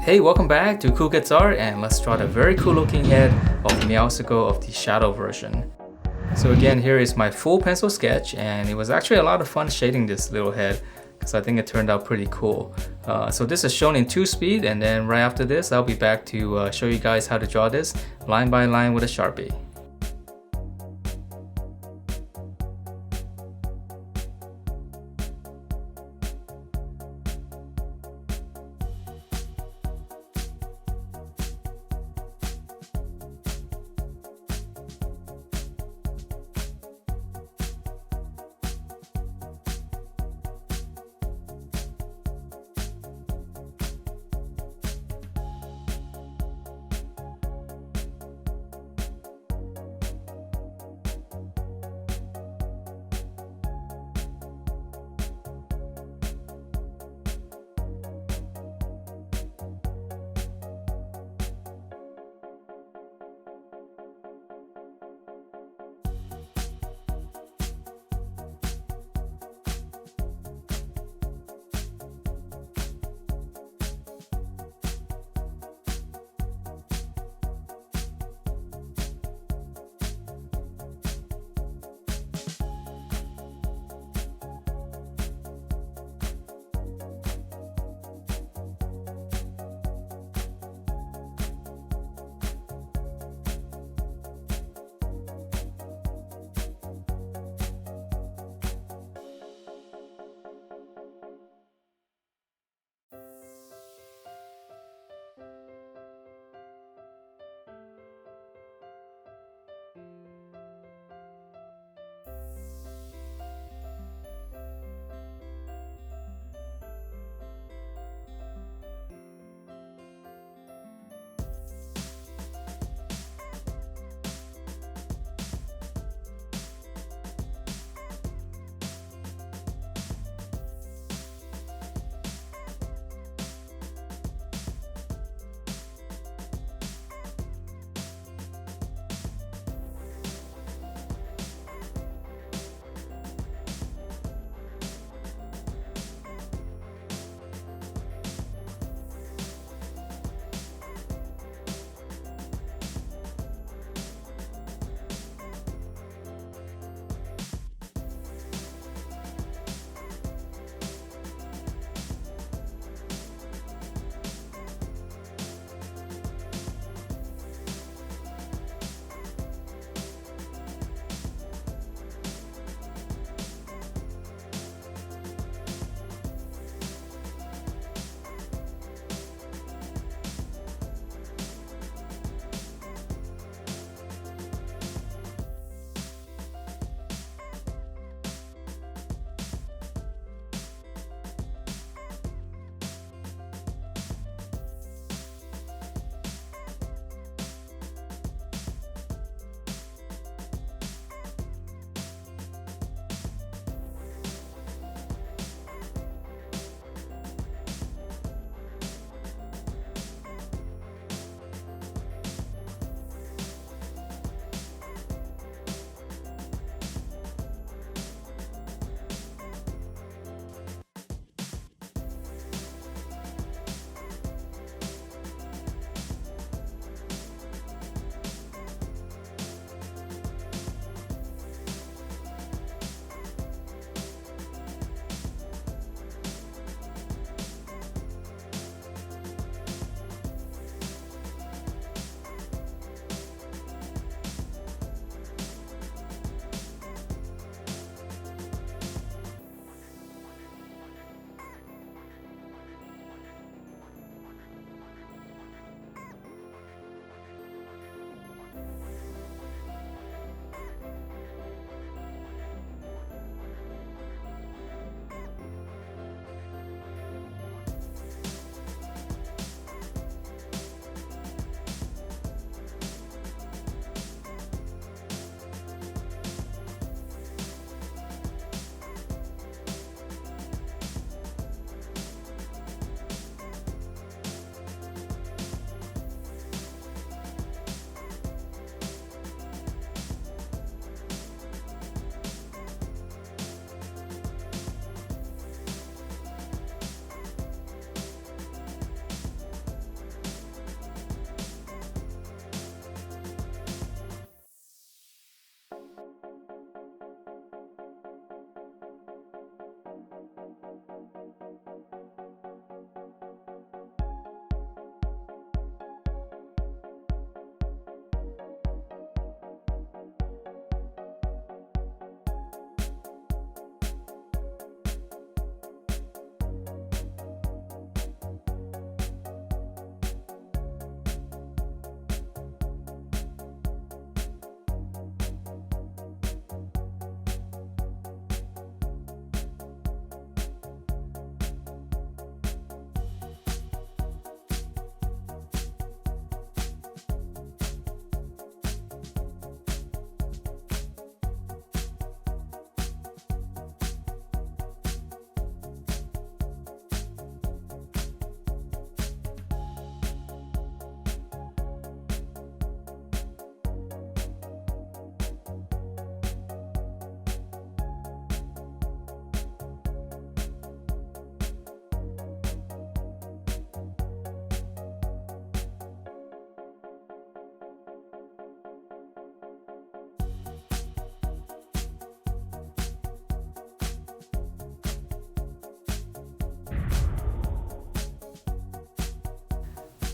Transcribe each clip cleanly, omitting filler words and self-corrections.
Hey, welcome back to Cool Kids Art, and let's draw the very cool looking head of Meowscles of the shadow version. So again, here is my full pencil sketch, and it was actually a lot of fun shading this little head because I think it turned out pretty cool. So this is shown in 2-speed, and then right after this I'll be back to show you guys how to draw this line by line with a Sharpie.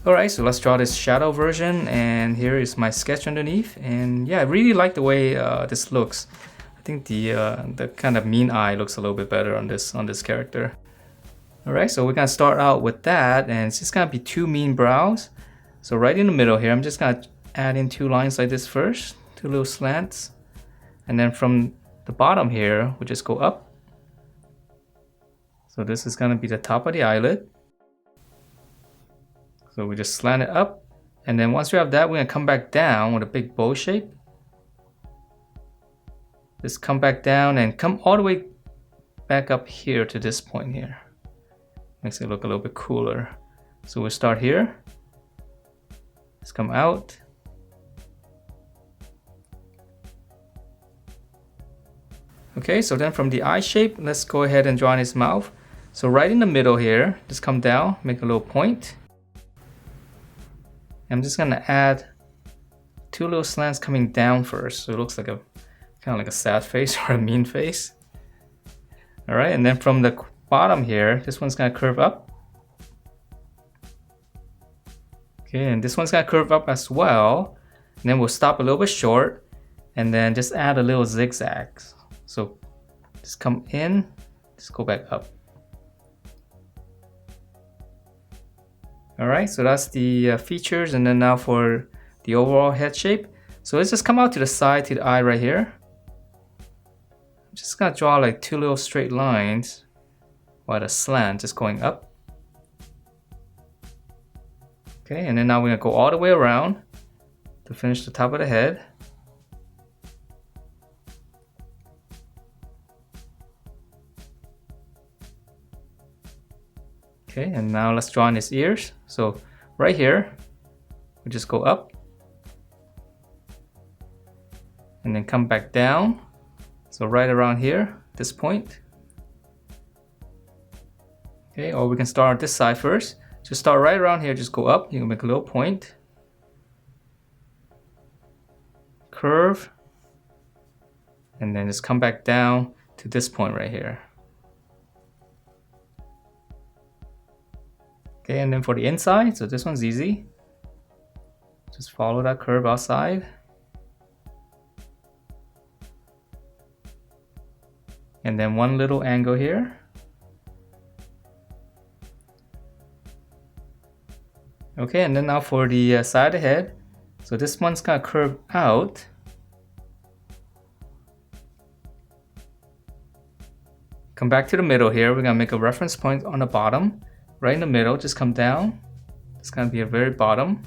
Alright, so let's draw this shadow version, and here is my sketch underneath. And yeah, I really like the way this looks. I think the kind of mean eye looks a little bit better on this character. Alright, so we're gonna start out with that, and it's just gonna be two mean brows. So right in the middle here, I'm just gonna add in two lines like this first, two little slants. And then from the bottom here, we'll just go up. So this is gonna be the top of the eyelid. So we just slant it up, and then once we have that, we're gonna come back down with a big bow shape. Just come back down and come all the way back up here to this point here. Makes it look a little bit cooler. So we'll start here. Let's come out. Okay, so then from the eye shape, let's go ahead and draw in his mouth. So right in the middle here, just come down, make a little point. I'm just gonna add two little slants coming down first, so it looks like a kind of like a sad face or a mean face. All right, and then from the bottom here, this one's gonna curve up. Okay, and this one's gonna curve up as well. And then we'll stop a little bit short, and then just add a little zigzags. So just come in, just go back up. Alright, so that's the features, and then now for the overall head shape. So let's just come out to the side, to the eye right here. I'm just gonna draw like two little straight lines with a slant just going up. Okay, and then now we're gonna go all the way around to finish the top of the head. Okay, and now let's draw in his ears. So right here, we just go up and then come back down. So right around here, this point. Okay, or we can start on this side first. Just start right around here, just go up. You can make a little point. Curve. And then just come back down to this point right here. Okay, and then for the inside, so this one's easy. Just follow that curve outside. And then one little angle here. Okay, and then now for the side of the head. So this one's gonna curve out. Come back to the middle here. We're gonna make a reference point on the bottom. Right in the middle, just come down. It's gonna be a very bottom.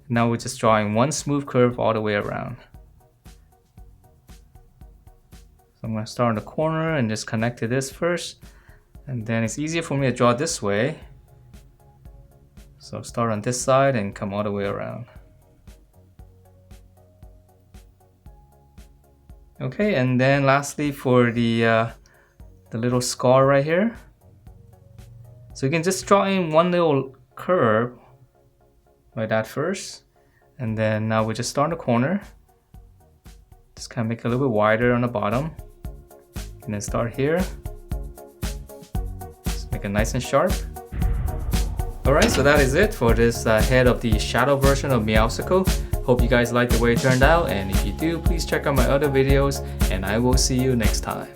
Now we're just drawing one smooth curve all the way around. So I'm gonna start in the corner and just connect to this first. And then it's easier for me to draw this way. So start on this side and come all the way around. Okay, and then lastly for the little scar right here. So you can just draw in one little curve like that first. And then now we just start in the corner. Just kind of make it a little bit wider on the bottom. And then start here. Just make it nice and sharp. Alright, so that is it for this head of the shadow version of Meowscles. Hope you guys like the way it turned out, and if you do, please check out my other videos, and I will see you next time.